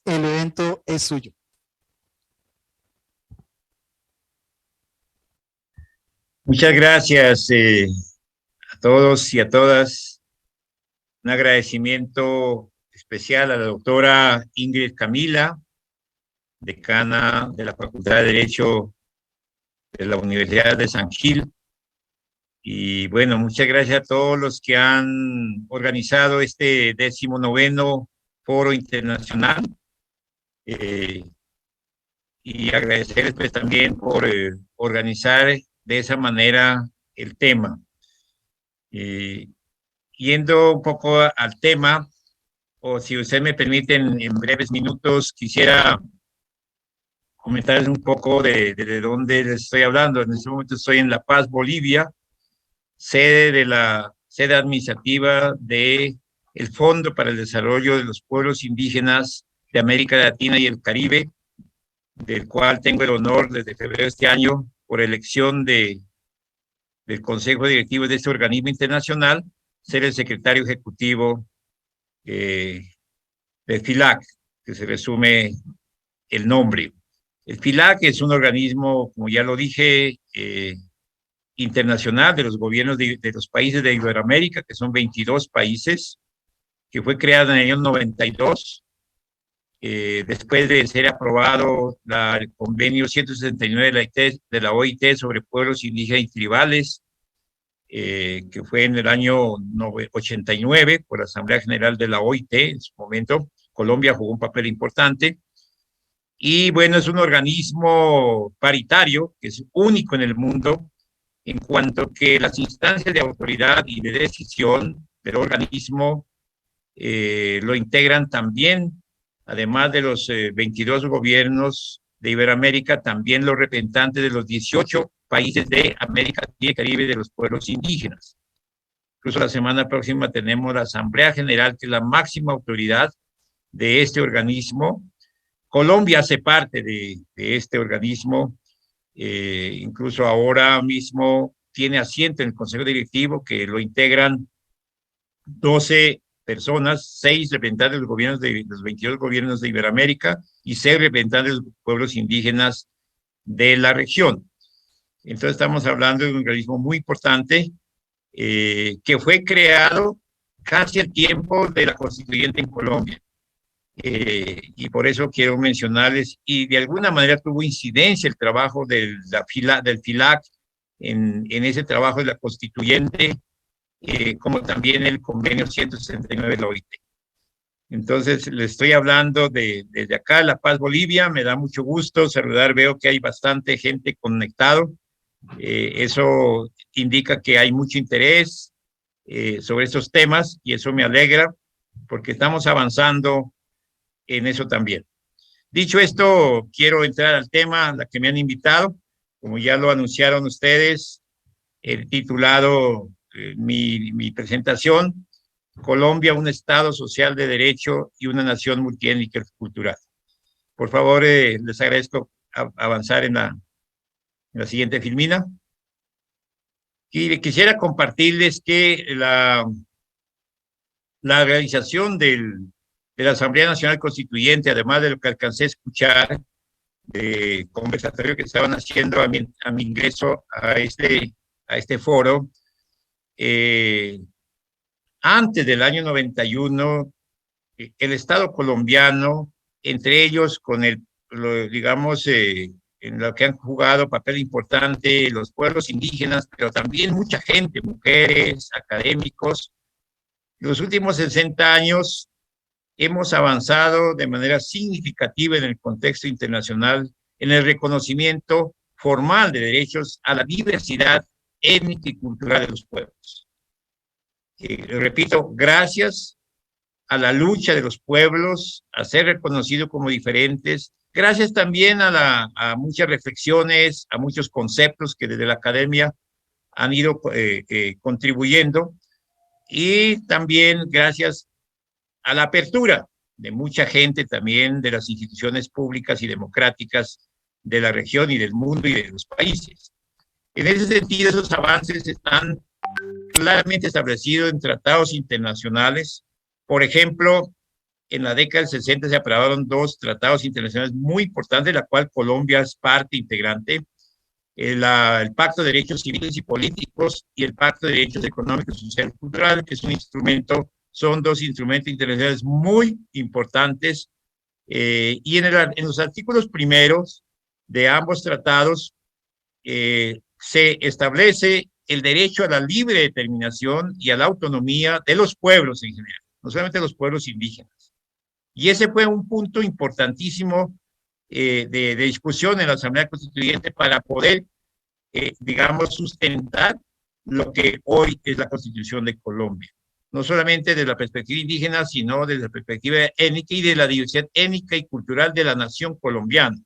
El evento es suyo. Muchas gracias a todos y a todas. Un agradecimiento especial a la doctora Ingrid Camila, decana de la Facultad de Derecho de la Universidad de San Gil. Y bueno, muchas gracias a todos los que han organizado este 19º Foro Internacional. Y agradecerles pues también por organizar de esa manera el tema. Yendo un poco al tema, o si usted me permiten, en breves minutos, quisiera comentarles un poco de dónde les estoy hablando. En este momento estoy en La Paz, Bolivia, sede administrativa del Fondo para el Desarrollo de los Pueblos Indígenas de América Latina y el Caribe, del cual tengo el honor desde febrero de este año, por elección del Consejo Directivo de este organismo internacional, ser el secretario ejecutivo del FILAC, que se resume el nombre. El FILAC es un organismo, como ya lo dije, internacional de los gobiernos de los países de Iberoamérica, que son 22 países, que fue creado en el año 92, después de ser aprobado el convenio 169 de la OIT sobre pueblos indígenas y tribales, que fue en el año 89 por la Asamblea General de la OIT. En su momento Colombia jugó un papel importante. Y bueno, es un organismo paritario que es único en el mundo en cuanto que las instancias de autoridad y de decisión del organismo lo integran también, además de los 22 gobiernos de Iberoamérica, también los representantes de los 18 países de América y el Caribe de los pueblos indígenas. Incluso la semana próxima tenemos la Asamblea General, que es la máxima autoridad de este organismo. Colombia hace parte de este organismo, incluso ahora mismo tiene asiento en el Consejo Directivo, que lo integran 12 personas, 6 representantes de los gobiernos de los 22 gobiernos de Iberoamérica y 6 representantes de los pueblos indígenas de la región. Entonces estamos hablando de un organismo muy importante que fue creado casi al tiempo de la constituyente en Colombia. Y por eso quiero mencionarles, y de alguna manera tuvo incidencia el trabajo del FILAC en ese trabajo de la constituyente, como también el convenio 169 de la OIT. Entonces, le estoy hablando desde acá, La Paz, Bolivia. Me da mucho gusto saludar, veo que hay bastante gente conectado. Eso indica que hay mucho interés sobre estos temas y eso me alegra porque estamos avanzando en eso también. Dicho esto, quiero entrar al tema a la que me han invitado. Como ya lo anunciaron ustedes, el titulado mi presentación, Colombia, un Estado social de derecho y una nación multiétnica y cultural. Por favor, les agradezco avanzar en la siguiente filmina. Y quisiera compartirles que la realización de la Asamblea Nacional Constituyente, además de lo que alcancé a escuchar de conversatorio que estaban haciendo a mi ingreso a este foro, antes del año 91, el Estado colombiano, entre ellos con digamos, en lo que han jugado papel importante los pueblos indígenas, pero también mucha gente, mujeres, académicos, en los últimos 60 años hemos avanzado de manera significativa en el contexto internacional en el reconocimiento formal de derechos a la diversidad étnica y cultural de los pueblos. Repito, gracias a la lucha de los pueblos, a ser reconocidos como diferentes, gracias también a muchas reflexiones, a muchos conceptos que desde la academia han ido contribuyendo, y también gracias a la apertura de mucha gente también de las instituciones públicas y democráticas de la región y del mundo y de los países. En ese sentido, esos avances están claramente establecidos en tratados internacionales. Por ejemplo, en la década del 60 se aprobaron dos tratados internacionales muy importantes, de la cual Colombia es parte integrante, el Pacto de Derechos Civiles y Políticos y el Pacto de Derechos Económicos, Sociales y Culturales, que es un instrumento, son dos instrumentos internacionales muy importantes, y en los artículos primeros de ambos tratados se establece el derecho a la libre determinación y a la autonomía de los pueblos en general, no solamente los pueblos indígenas. Y ese fue un punto importantísimo de discusión en la Asamblea Constituyente para poder, digamos, sustentar lo que hoy es la Constitución de Colombia. No solamente desde la perspectiva indígena, sino desde la perspectiva étnica y de la diversidad étnica y cultural de la nación colombiana.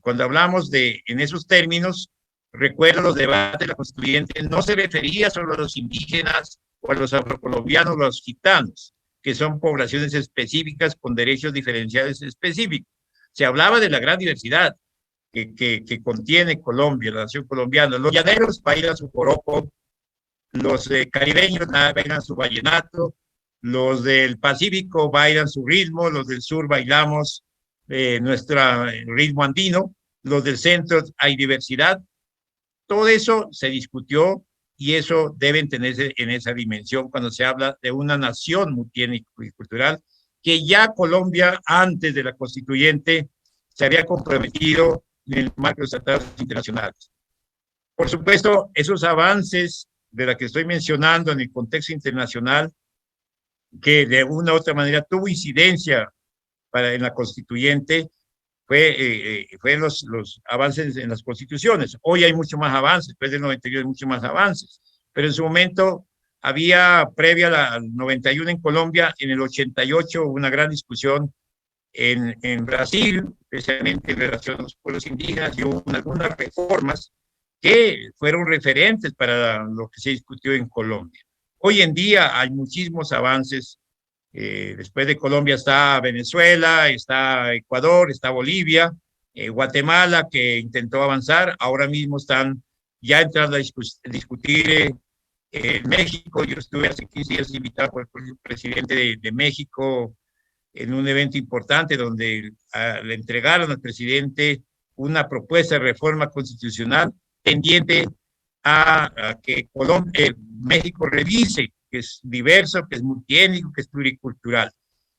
Cuando hablamos en esos términos, recuerdo los debates de la Constituyente, no se refería solo a los indígenas o a los afrocolombianos o a los gitanos, que son poblaciones específicas con derechos diferenciales específicos. Se hablaba de la gran diversidad que contiene Colombia, la nación colombiana. Los llaneros bailan su joropo, los caribeños bailan su vallenato, los del Pacífico bailan su ritmo, los del sur bailamos nuestro ritmo andino, los del centro hay diversidad. Todo eso se discutió y eso debe tenerse en esa dimensión cuando se habla de una nación multiétnica y cultural, que ya Colombia, antes de la constituyente, se había comprometido en el marco de los tratados internacionales. Por supuesto, esos avances de la que estoy mencionando en el contexto internacional, que de una u otra manera tuvo incidencia en la constituyente, fue los avances en las constituciones. Hoy hay mucho más avances, después del 91 hay mucho más avances, pero en su momento había, previa al 91 en Colombia, en el 88 hubo una gran discusión en Brasil, especialmente en relación a los pueblos indígenas, y hubo algunas reformas que fueron referentes para lo que se discutió en Colombia. Hoy en día hay muchísimos avances. Después de Colombia está Venezuela, está Ecuador, está Bolivia, Guatemala, que intentó avanzar. Ahora mismo están ya entrando a discutir México. Yo estuve hace 15 días invitado por el presidente de México en un evento importante donde le entregaron al presidente una propuesta de reforma constitucional pendiente a que México revise, que es diverso, que es multiétnico, que es pluricultural.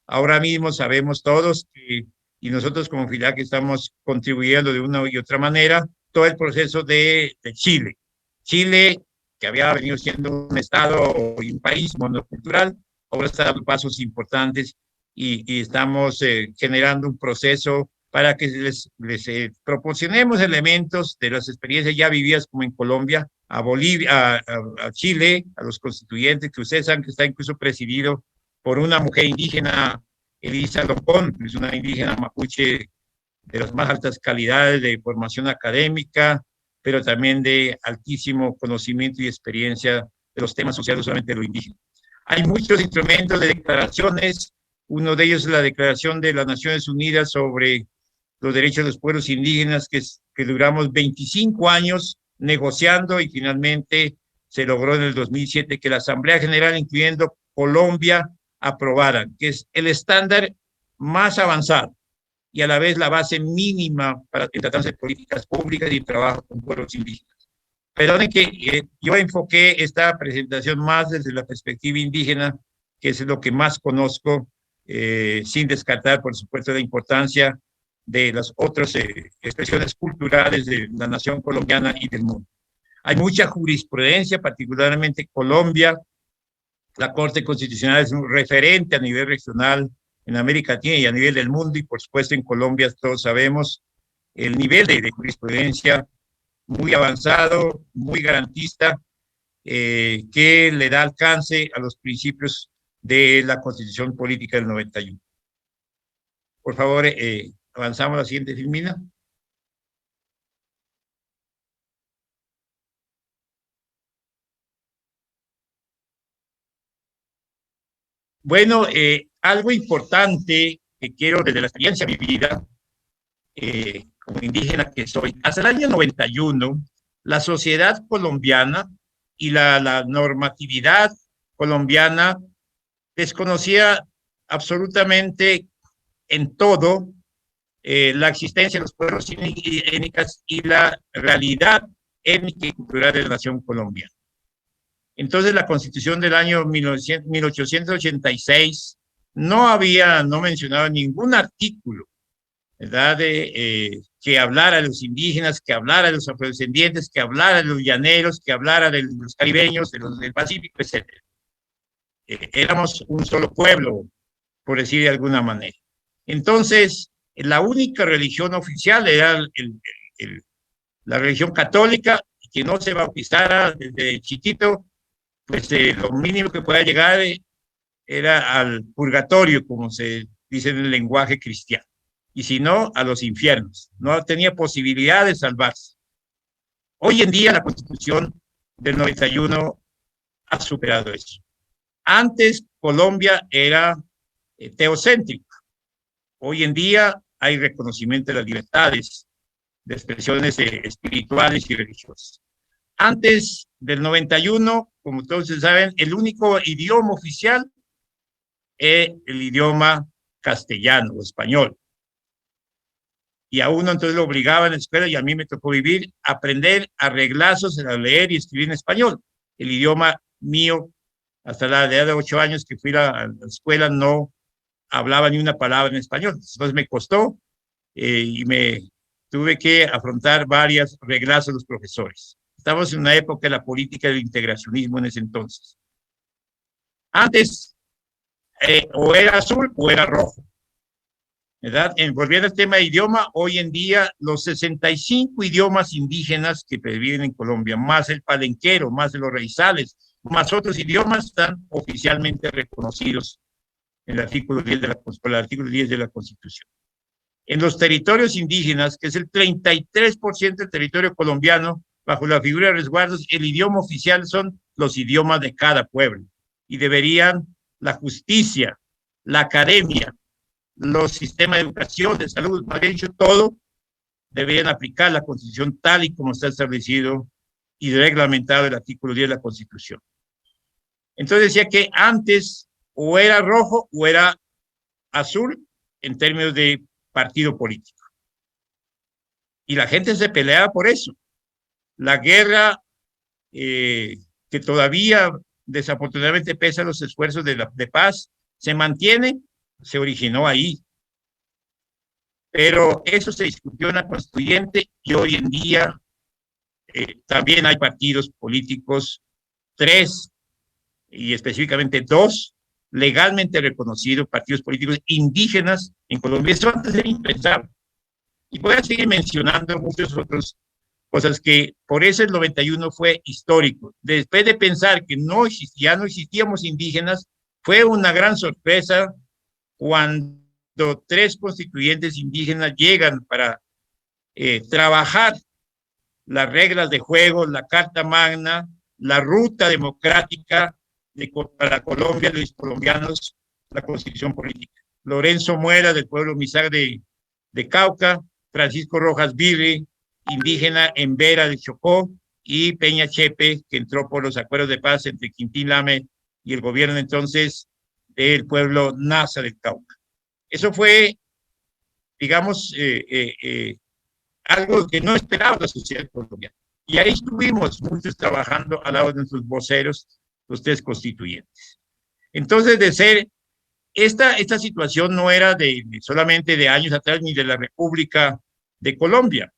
Ahora mismo sabemos todos y nosotros como FILAC estamos contribuyendo de una y otra manera todo el proceso de Chile. Chile, que había venido siendo un estado y un país monocultural, ahora está dando pasos importantes y estamos generando un proceso para que les proporcionemos elementos de las experiencias ya vividas como en Colombia, a Bolivia, a Chile, a los constituyentes, que ustedes saben que está incluso presidido por una mujer indígena, Elisa Locón, que es una indígena mapuche de las más altas calidades de formación académica, pero también de altísimo conocimiento y experiencia de los temas sociales, no solamente de lo indígena. Hay muchos instrumentos de declaraciones, uno de ellos es la Declaración de las Naciones Unidas sobre los derechos de los pueblos indígenas, que duramos 25 años negociando y finalmente se logró en el 2007 que la Asamblea General, incluyendo Colombia, aprobara, que es el estándar más avanzado y a la vez la base mínima para tratarse de políticas públicas y trabajo con pueblos indígenas. Perdonen que yo enfoqué esta presentación más desde la perspectiva indígena, que es lo que más conozco, sin descartar, por supuesto, la importancia de las otras expresiones culturales de la nación colombiana y del mundo. Hay mucha jurisprudencia, particularmente Colombia. La Corte Constitucional es un referente a nivel regional en América Latina y a nivel del mundo, y por supuesto en Colombia todos sabemos el nivel de jurisprudencia muy avanzado, muy garantista, que le da alcance a los principios de la Constitución Política del 91. Por favor, avanzamos a la siguiente filmina. Bueno, algo importante que quiero desde la experiencia vivida, como indígena que soy, hasta el año 91, la sociedad colombiana y la normatividad colombiana desconocía absolutamente en todo la existencia de los pueblos étnicos y la realidad étnica y cultural de la nación colombiana. Entonces, la Constitución del año 1886 no mencionaba ningún artículo, ¿verdad?, que hablara de los indígenas, que hablara de los afrodescendientes, que hablara de los llaneros, que hablara de los caribeños, de los del Pacífico, etc. Éramos un solo pueblo, por decir de alguna manera. Entonces, la única religión oficial era la religión católica, que no se bautizara desde chiquito, pues lo mínimo que pueda llegar era al purgatorio, como se dice en el lenguaje cristiano, y si no, a los infiernos. No tenía posibilidad de salvarse. Hoy en día la Constitución del 91 ha superado eso. Antes Colombia era teocéntrica. Hoy en día hay reconocimiento de las libertades de expresiones espirituales y religiosas. Antes del 91, como todos saben, el único idioma oficial es el idioma castellano o español. Y a uno entonces lo obligaban en la escuela, y a mí me tocó aprender a reglazos, a leer y escribir en español. El idioma mío, hasta la edad de 8 años que fui a la escuela, no hablaba ni una palabra en español. Entonces me costó y me tuve que afrontar varias reglazos de los profesores. Estamos en una época de la política del integracionismo en ese entonces. Antes, o era azul o era rojo, ¿verdad? Volviendo al tema de idioma, hoy en día los 65 idiomas indígenas que viven en Colombia, más el palenquero, más los raizales, más otros idiomas, están oficialmente reconocidos en el artículo 10 de la Constitución. En los territorios indígenas, que es el 33% del territorio colombiano, bajo la figura de resguardos, el idioma oficial son los idiomas de cada pueblo, y deberían la justicia, la academia, los sistemas de educación, de salud, más bien dicho, todo, deberían aplicar la Constitución tal y como está establecido y reglamentado el artículo 10 de la Constitución. Entonces decía que antes o era rojo o era azul en términos de partido político. Y la gente se peleaba por eso. La guerra, que todavía desafortunadamente pese a los esfuerzos de paz, se mantiene, se originó ahí. Pero eso se discutió en la Constituyente, y hoy en día también hay partidos políticos, 3, y específicamente 2, legalmente reconocidos partidos políticos indígenas en Colombia. Eso antes era impensable. Y voy a seguir mencionando muchas otras cosas que por eso el 91 fue histórico. Después de pensar que ya no existíamos indígenas, fue una gran sorpresa cuando 3 constituyentes indígenas llegan para trabajar las reglas de juego, la Carta Magna, la ruta democrática para Colombia, los colombianos, la constitución política. Lorenzo Muera, del pueblo Mizar de Cauca, Francisco Rojas Virre, indígena en Vera de Chocó, y Peña Chepe, que entró por los acuerdos de paz entre Quintín Lame y el gobierno entonces del pueblo Nasa del Cauca. Eso fue, digamos, algo que no esperaba la sociedad colombiana. Y ahí estuvimos muchos trabajando al lado de nuestros voceros, los 3 constituyentes. Entonces, de ser, esta situación no era solamente de años atrás, ni de la República de Colombia,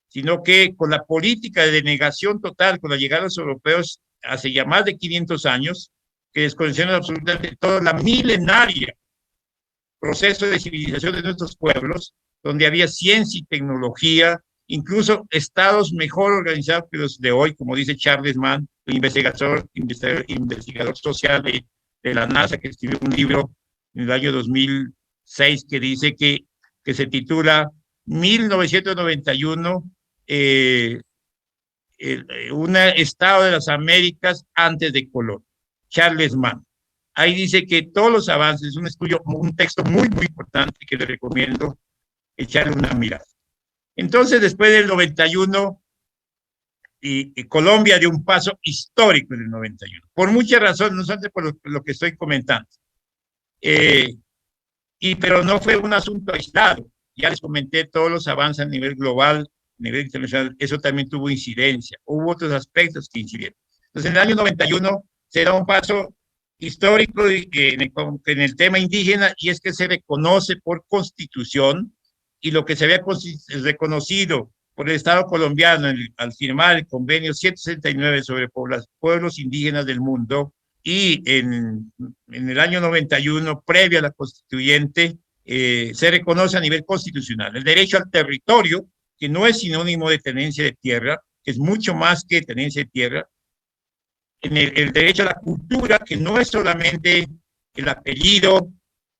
sino que con la política de denegación total, con la llegada de los europeos hace ya más de 500 años, que desconocieron absolutamente toda la milenaria proceso de civilización de nuestros pueblos, donde había ciencia y tecnología, incluso estados mejor organizados que los de hoy, como dice Charles Mann, investigador social de la NASA, que escribió un libro en el año 2006 que dice que se titula 1991, un estado de las Américas antes de Colón, Charles Mann. Ahí dice que todos los avances, un texto muy, muy importante que le recomiendo echarle una mirada. Entonces, después del 91, y Colombia dio un paso histórico en el 91, por muchas razones, no solamente por lo que estoy comentando. pero no fue un asunto aislado. Ya les comenté todos los avances a nivel global, a nivel internacional, eso también tuvo incidencia. Hubo otros aspectos que incidieron. Entonces, en el año 91 se da un paso histórico en el tema indígena, y es que se reconoce por constitución, y lo que se había reconocido por el Estado colombiano al firmar el convenio 169 sobre pueblos indígenas del mundo, y en el año 91, previo a la constituyente, se reconoce a nivel constitucional el derecho al territorio, que no es sinónimo de tenencia de tierra, que es mucho más que tenencia de tierra, en el derecho a la cultura, que no es solamente el apellido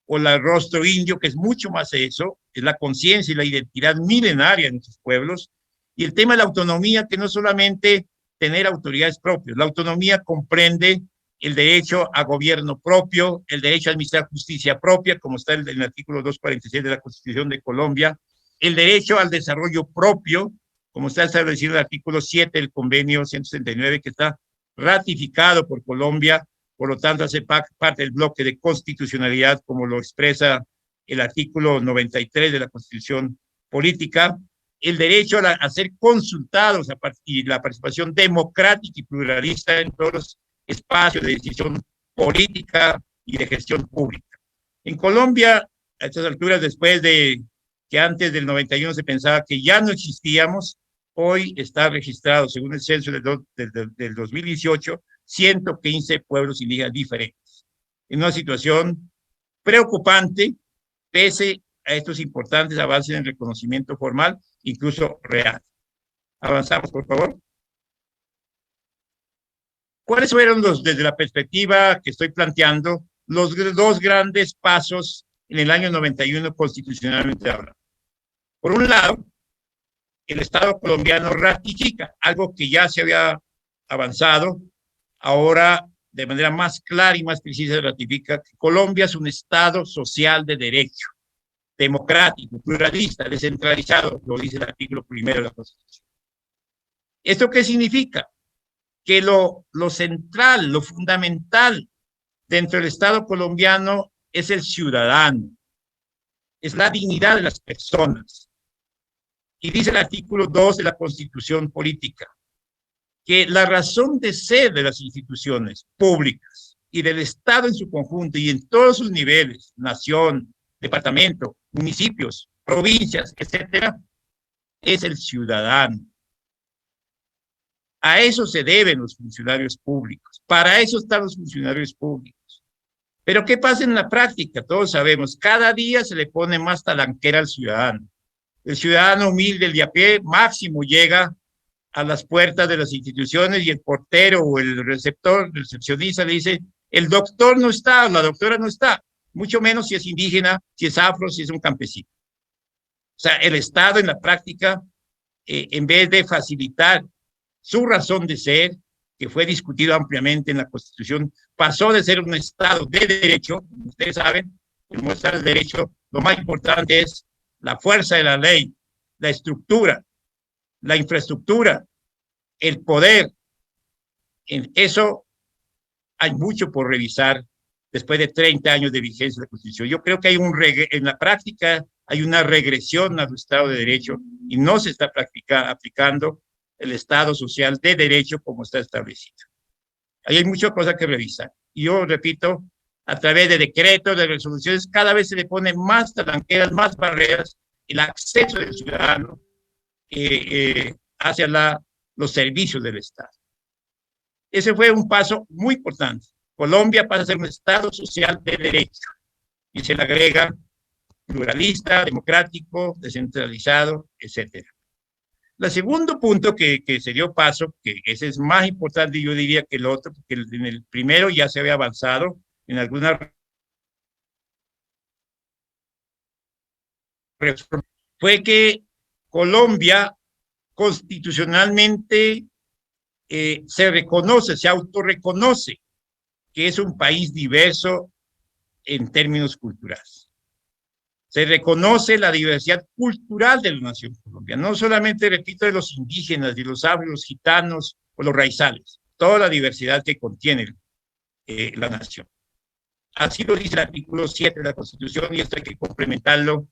o el rostro indio, que es mucho más eso, es la conciencia y la identidad milenaria de nuestros pueblos, y el tema de la autonomía, que no solamente tener autoridades propias, la autonomía comprende el derecho a gobierno propio, el derecho a administrar justicia propia, como está en el artículo 246 de la Constitución de Colombia, el derecho al desarrollo propio, como está establecido en el artículo 7 del convenio 169, que está ratificado por Colombia, por lo tanto hace parte del bloque de constitucionalidad, como lo expresa el artículo 93 de la Constitución Política, el derecho a ser consultados y la participación democrática y pluralista en todos los espacios de decisión política y de gestión pública. En Colombia, a estas alturas, después de que antes del 91 se pensaba que ya no existíamos, hoy está registrado, según el censo del 2018, 115 pueblos indígenas diferentes. En una situación preocupante, pese a estos importantes avances en el reconocimiento formal, incluso real. Avanzamos, por favor. ¿Cuáles fueron desde la perspectiva que estoy planteando, los dos grandes pasos en el año 91 constitucionalmente hablando? Por un lado, el Estado colombiano ratifica algo que ya se había avanzado, ahora de manera más clara y más precisa ratifica que Colombia es un Estado social de derecho, democrático, pluralista, descentralizado, lo dice el artículo 1 de la Constitución. ¿Esto qué significa? Que lo central, lo fundamental dentro del Estado colombiano es el ciudadano, es la dignidad de las personas. Y dice el artículo 2 de la Constitución Política, que la razón de ser de las instituciones públicas y del Estado en su conjunto y en todos sus niveles, nación, departamento, municipios, provincias, etcétera, es el ciudadano. A eso se deben los funcionarios públicos. Para eso están los funcionarios públicos. Pero ¿qué pasa en la práctica? Todos sabemos, cada día se le pone más talanquera al ciudadano. El ciudadano humilde, el de a pie, máximo llega a las puertas de las instituciones y el portero o el recepcionista le dice, el doctor no está, la doctora no está, mucho menos si es indígena, si es afro, si es un campesino. O sea, el Estado en la práctica, en vez de facilitar su razón de ser, que fue discutido ampliamente en la Constitución, pasó de ser un Estado de derecho, ustedes saben, el Estado de derecho, lo más importante es la fuerza de la ley, la estructura, la infraestructura, el poder. En eso hay mucho por revisar después de 30 años de vigencia de la Constitución. Yo creo que en la práctica hay una regresión al Estado de Derecho y no se está aplicando el Estado social de derecho como está establecido. Ahí hay muchas cosas que revisar. Y yo repito, a través de decretos, de resoluciones, cada vez se le ponen más talanqueras, más barreras, el acceso del ciudadano hacia los servicios del Estado. Ese fue un paso muy importante. Colombia pasa a ser un Estado social de derecho y se le agrega pluralista, democrático, descentralizado, etcétera. El segundo punto que se dio paso, que ese es más importante, yo diría que el otro, porque en el primero ya se había avanzado en alguna reforma, fue que Colombia constitucionalmente se reconoce, se autorreconoce que es un país diverso en términos culturales. Se reconoce la diversidad cultural de la nación colombiana, no solamente, repito, de los indígenas, de los afros, los gitanos o los raizales, toda la diversidad que contiene la nación. Así lo dice el artículo 7 de la Constitución y esto hay que complementarlo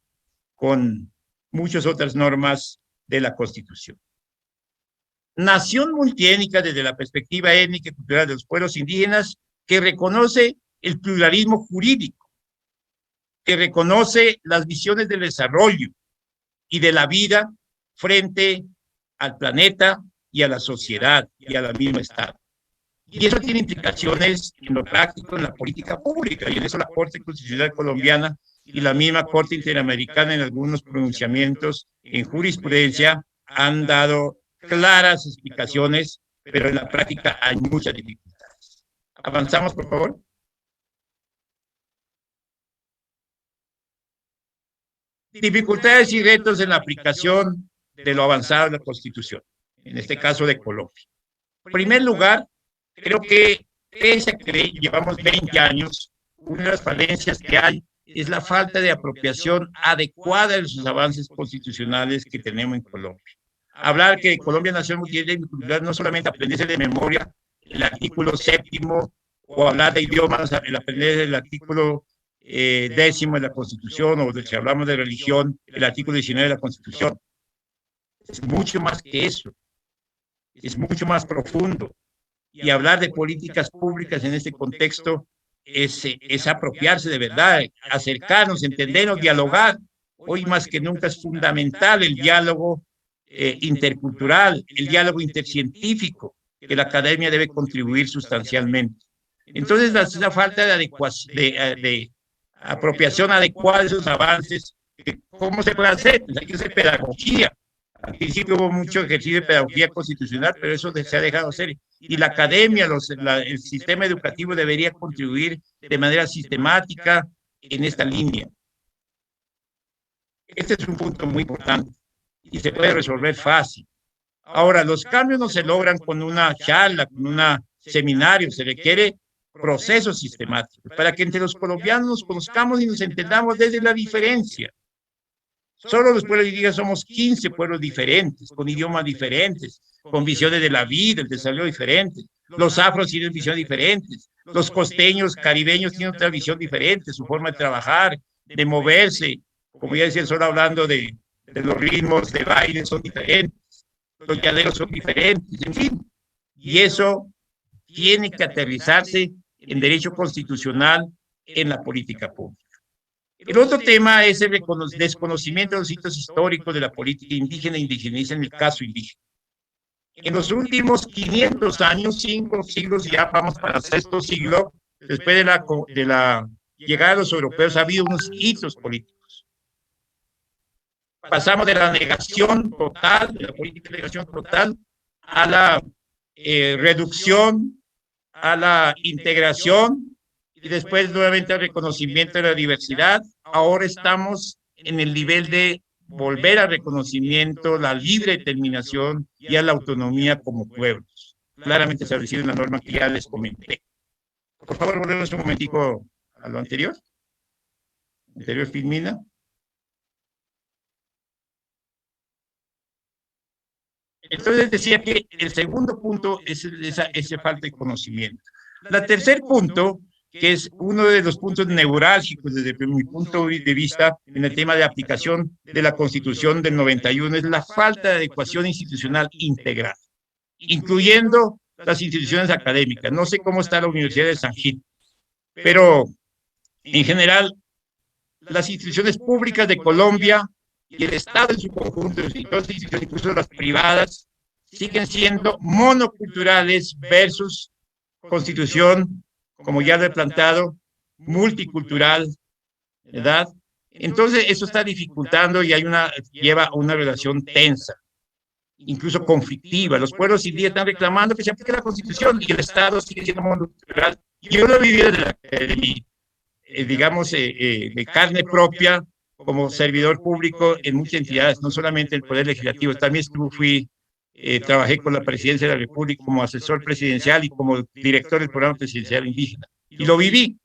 con muchas otras normas de la Constitución. Nación multiétnica desde la perspectiva étnica y cultural de los pueblos indígenas que reconoce el pluralismo jurídico, que reconoce las visiones del desarrollo y de la vida frente al planeta y a la sociedad y a la misma Estado. Y eso tiene implicaciones en lo práctico, en la política pública, y en eso la Corte Constitucional colombiana y la misma Corte Interamericana en algunos pronunciamientos en jurisprudencia han dado claras explicaciones, pero en la práctica hay muchas dificultades. Avanzamos, por favor. Dificultades y retos en la aplicación de lo avanzado de la Constitución, en este caso de Colombia. En primer lugar, creo que pese a que llevamos 20 años, una de las falencias que hay es la falta de apropiación adecuada de los avances constitucionales que tenemos en Colombia. Hablar que Colombia nació multicultural no solamente aprenderse de memoria el artículo 7º o hablar de idiomas, el aprender el artículo 10º de la Constitución o si hablamos de religión, el artículo 19 de la Constitución. Es mucho más que eso, es mucho más profundo. Y hablar de políticas públicas en este contexto es apropiarse de verdad, acercarnos, entendernos, dialogar. Hoy más que nunca es fundamental el diálogo intercultural, el diálogo intercientífico, que la academia debe contribuir sustancialmente. Entonces, la falta de apropiación adecuada de esos avances, ¿cómo se puede hacer? Pues hay que hacer pedagogía. Al principio hubo mucho ejercicio de pedagogía constitucional, pero eso se ha dejado hacer. Y la academia, el sistema educativo debería contribuir de manera sistemática en esta línea. Este es un punto muy importante y se puede resolver fácil. Ahora, los cambios no se logran con una charla, con un seminario, se requiere procesos sistemáticos para que entre los colombianos nos conozcamos y nos entendamos desde la diferencia. Solo los pueblos indígenas somos 15 pueblos diferentes, con idiomas diferentes, con visiones de la vida, el desarrollo diferentes. Los afros tienen visiones diferentes. Los costeños, caribeños tienen otra visión diferente, su forma de trabajar, de moverse. Como ya decía, solo hablando de los ritmos de baile son diferentes. Los llaneros son diferentes, en fin. Y eso tiene que aterrizarse en derecho constitucional en la política pública. El otro tema es el desconocimiento de los hitos históricos de la política indígena e indigenista en el caso indígena. En los últimos 500 años, 5 siglos, ya vamos para el 6º siglo, después de la llegada de los europeos, ha habido unos hitos políticos. Pasamos de la negación total, de la política de negación total, a la reducción, a la integración, y después nuevamente al reconocimiento de la diversidad. Ahora estamos en el nivel de volver al reconocimiento, la libre determinación y a la autonomía como pueblos. Claramente establecido en la norma que ya les comenté. Por favor, volvemos un momentico a lo anterior. Anterior, Filmina. Entonces decía que el segundo punto es esa falta de conocimiento. El tercer punto, que es uno de los puntos neurálgicos desde mi punto de vista en el tema de aplicación de la Constitución del 91, es la falta de adecuación institucional integral, incluyendo las instituciones académicas. No sé cómo está la Universidad de San Gil, pero en general las instituciones públicas de Colombia y el Estado en su conjunto, y todas las instituciones, incluso las privadas, siguen siendo monoculturales versus Constitución, como ya lo he plantado, multicultural, ¿verdad? Entonces, eso está dificultando y lleva a una relación tensa, incluso conflictiva. Los pueblos indígenas están reclamando que se aplique la Constitución y el Estado sigue siendo monocultural. Yo lo he vivido de carne propia, como servidor público en muchas entidades, no solamente el Poder Legislativo, también trabajé con la Presidencia de la República como asesor presidencial y como director del Programa Presidencial Indígena. Y lo viví.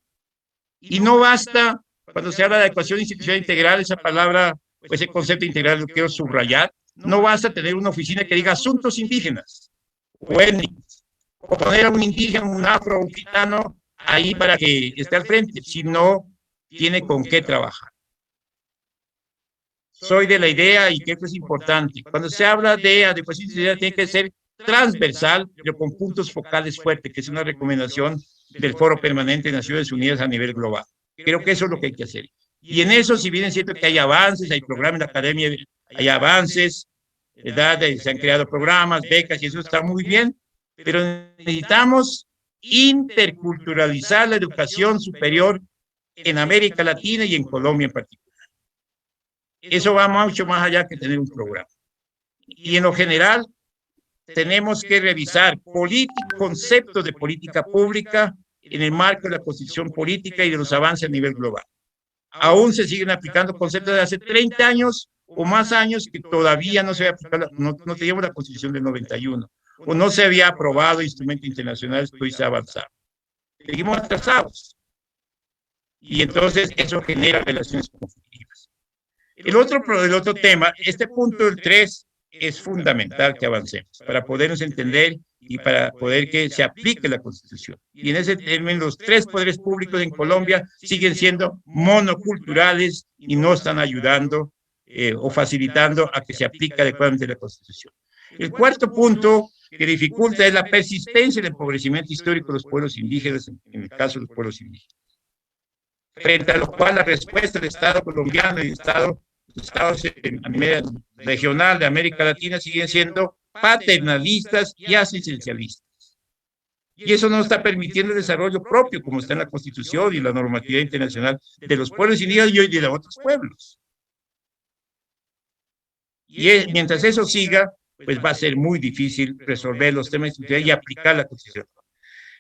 Y no basta, cuando se habla de adecuación institucional integral, esa palabra, ese concepto integral lo quiero subrayar, no basta tener una oficina que diga asuntos indígenas o étnicos, o poner a un indígena, un afro, un gitano ahí para que esté al frente, si no tiene con qué trabajar. Soy de la idea, y creo que es importante, cuando se habla de adecuación de sociedad tiene que ser transversal, pero con puntos focales fuertes, que es una recomendación del Foro Permanente de Naciones Unidas a nivel global. Creo que eso es lo que hay que hacer. Y en eso, si bien es cierto que hay avances, hay programas en la academia, hay avances, ¿verdad? Se han creado programas, becas, y eso está muy bien, pero necesitamos interculturalizar la educación superior en América Latina y en Colombia en particular. Eso va mucho más allá que tener un programa. Y en lo general, tenemos que revisar conceptos de política pública en el marco de la constitución política y de los avances a nivel global. Aún se siguen aplicando conceptos de hace 30 años o más años que todavía no se había aplicado, no teníamos la constitución del 91, o no se había aprobado instrumentos internacionales que hoy se ha avanzado. Seguimos atrasados. Y entonces eso genera relaciones conflictivas. El otro tema, este punto del 3, es fundamental que avancemos para podernos entender y para poder que se aplique la Constitución. Y en ese término, los 3 poderes públicos en Colombia siguen siendo monoculturales y no están ayudando o facilitando a que se aplique adecuadamente la Constitución. El cuarto punto que dificulta es la persistencia del empobrecimiento histórico de los pueblos indígenas, en el caso de los pueblos indígenas. Frente a lo cual la respuesta del Estado colombiano y los estados a nivel regional de América Latina siguen siendo paternalistas y asistencialistas. Y eso no está permitiendo el desarrollo propio, como está en la Constitución y la normatividad internacional de los pueblos indígenas y hoy de otros pueblos. Y mientras eso siga, pues va a ser muy difícil resolver los temas institucionales y aplicar la Constitución.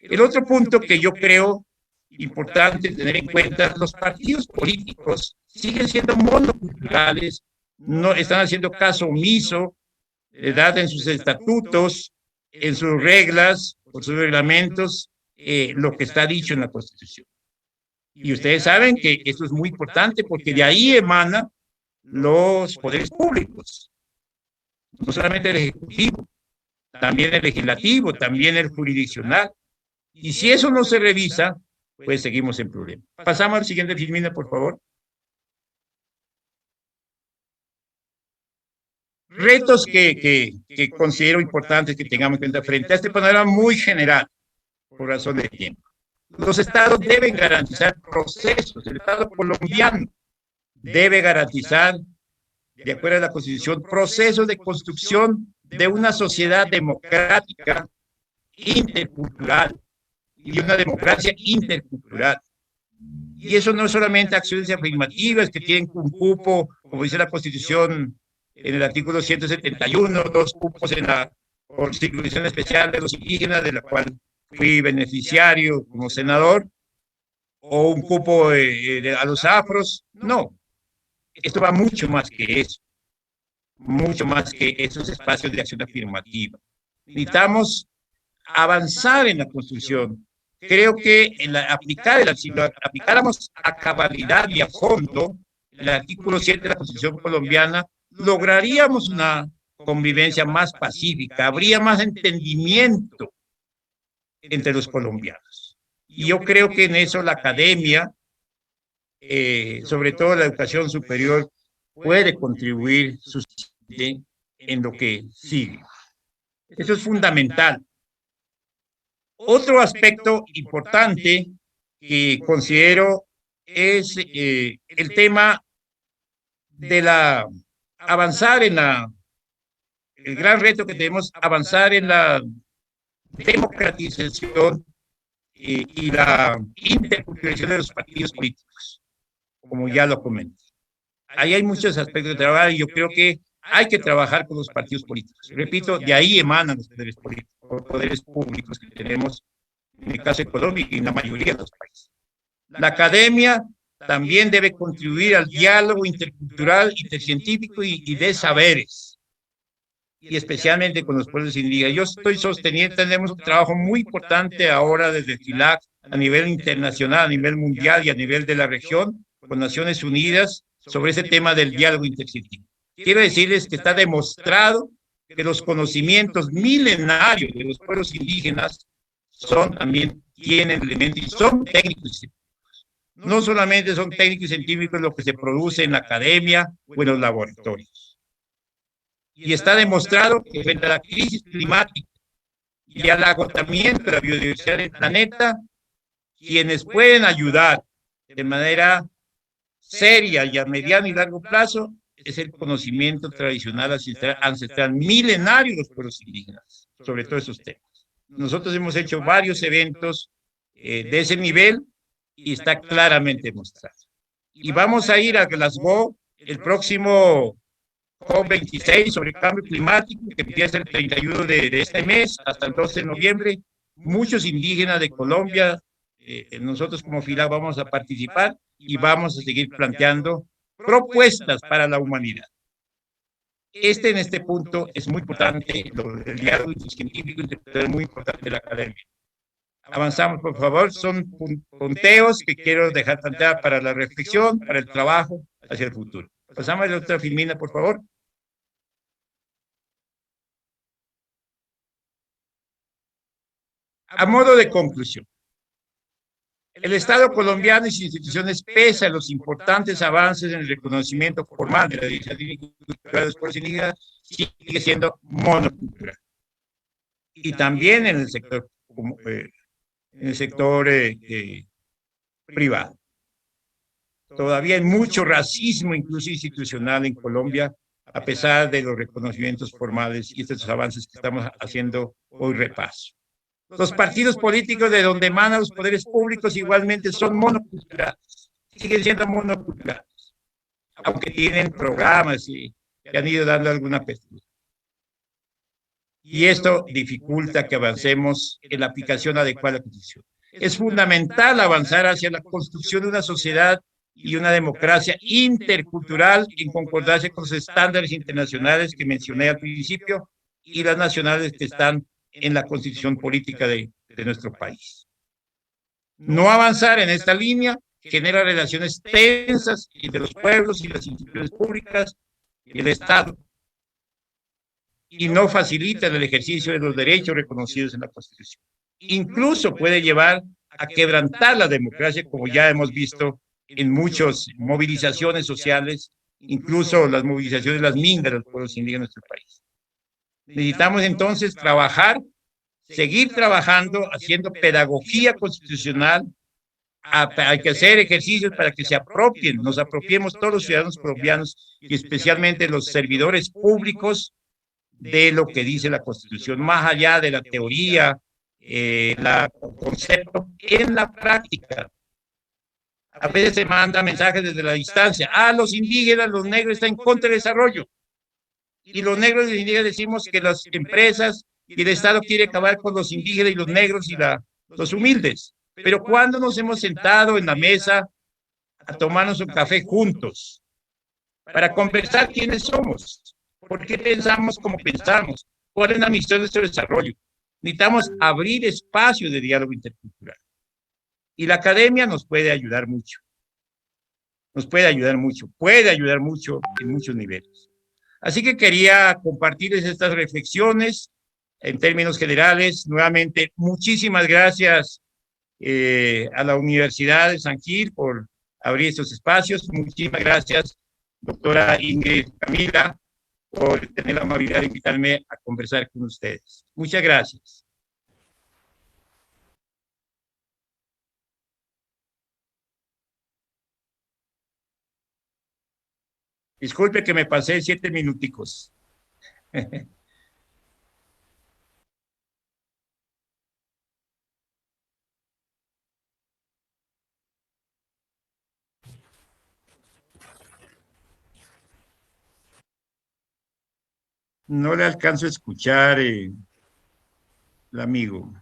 El otro punto que yo creo importante tener en cuenta, los partidos políticos siguen siendo monoculturales, no están haciendo caso omiso, en sus estatutos, en sus reglas, por sus reglamentos, lo que está dicho en la Constitución. Y ustedes saben que esto es muy importante porque de ahí emanan los poderes públicos, no solamente el Ejecutivo, también el Legislativo, también el Jurisdiccional. Y si eso no se revisa, pues seguimos en problema. Pasamos al siguiente, Filmina, por favor. Retos que considero importantes que tengamos en cuenta frente a este panorama muy general, por razón de tiempo. Los estados deben garantizar procesos, el Estado colombiano debe garantizar, de acuerdo a la Constitución, procesos de construcción de una sociedad democrática, intercultural, y una democracia intercultural. Y eso no es solamente acciones afirmativas que tienen un cupo, como dice la Constitución en el artículo 171, 2 cupos en la circunscripción especial de los indígenas, de la cual fui beneficiario como senador, o un cupo a los afros. No, esto va mucho más que eso, mucho más que esos espacios de acción afirmativa. Necesitamos avanzar en la construcción. Creo que si lo aplicáramos a cabalidad y a fondo, el artículo 7 de la Constitución colombiana, lograríamos una convivencia más pacífica, habría más entendimiento entre los colombianos. Y yo creo que en eso la academia, sobre todo la educación superior, puede contribuir en lo que sigue. Eso es fundamental. Otro aspecto importante que considero es el tema de el gran reto que tenemos, avanzar en la democratización y la interculturalización de los partidos políticos, como ya lo comenté. Ahí hay muchos aspectos de trabajo y yo creo que hay que trabajar con los partidos políticos. Repito, de ahí emanan los poderes políticos, los poderes públicos que tenemos en el caso de Colombia y en la mayoría de los países. La academia también debe contribuir al diálogo intercultural, intercientífico y de saberes, y especialmente con los pueblos indígenas. Yo estoy sosteniendo, tenemos un trabajo muy importante ahora desde el FILAC a nivel internacional, a nivel mundial y a nivel de la región, con Naciones Unidas, sobre ese tema del diálogo intercientífico. Quiero decirles que está demostrado que los conocimientos milenarios de los pueblos indígenas también tienen elementos y son técnicos. No solamente son técnicos y científicos lo que se produce en la academia o en los laboratorios. Y está demostrado que frente a la crisis climática y al agotamiento de la biodiversidad del planeta, quienes pueden ayudar de manera seria y a mediano y largo plazo es el conocimiento tradicional, ancestral milenario de los pueblos indígenas sobre todos esos temas. Nosotros hemos hecho varios eventos de ese nivel y está claramente demostrado. Y vamos a ir a Glasgow el próximo COP26 sobre cambio climático, que empieza el 31 de este mes hasta el 12 de noviembre. Muchos indígenas de Colombia, nosotros como FILA vamos a participar y vamos a seguir planteando propuestas para la humanidad. En este punto es muy importante, el diálogo científico es muy importante de la academia. Avanzamos, por favor, son punteos que quiero dejar plantear para la reflexión, para el trabajo hacia el futuro. Pasamos a la doctora Filmina, por favor. A modo de conclusión, el Estado colombiano y sus instituciones, pese a los importantes avances en el reconocimiento formal de la diversidad cultural de los pueblos indígenas, sigue siendo monocultural. Y también en el sector privado. Todavía hay mucho racismo, incluso institucional, en Colombia, a pesar de los reconocimientos formales y estos avances que estamos haciendo hoy repaso. Los partidos políticos de donde emanan los poderes públicos igualmente son monoculturales, siguen siendo monoculturales, aunque tienen programas y han ido dando alguna apertura. Y esto dificulta que avancemos en la aplicación adecuada de la Constitución. Es fundamental avanzar hacia la construcción de una sociedad y una democracia intercultural en concordancia con los estándares internacionales que mencioné al principio y las nacionales que están en la constitución política de nuestro país. No avanzar en esta línea genera relaciones tensas entre los pueblos y las instituciones públicas y el Estado, y no facilita el ejercicio de los derechos reconocidos en la Constitución. Incluso puede llevar a quebrantar la democracia, como ya hemos visto en muchas movilizaciones sociales, incluso las movilizaciones de las mingas de los pueblos indígenas de nuestro país. Necesitamos entonces seguir trabajando, haciendo pedagogía constitucional. Hay que hacer ejercicios para que nos apropiemos todos los ciudadanos colombianos y especialmente los servidores públicos de lo que dice la Constitución, más allá de la teoría, el concepto, en la práctica. A veces se manda mensajes desde la distancia. Los indígenas, los negros están en contra del desarrollo. Y los negros y los indígenas decimos que las empresas y el Estado quiere acabar con los indígenas y los negros y los humildes. Pero ¿cuándo nos hemos sentado en la mesa a tomarnos un café juntos para conversar quiénes somos? ¿Por qué pensamos como pensamos? ¿Cuál es la misión de nuestro desarrollo? Necesitamos abrir espacios de diálogo intercultural. Y la academia nos puede ayudar mucho. Puede ayudar mucho en muchos niveles. Así que quería compartirles estas reflexiones en términos generales. Nuevamente, muchísimas gracias a la Universidad de San Gil por abrir estos espacios. Muchísimas gracias, doctora Ingrid Camila, por tener la amabilidad de invitarme a conversar con ustedes. Muchas gracias. Disculpe que me pasé 7 minuticos. No le alcanzo a escuchar, el amigo.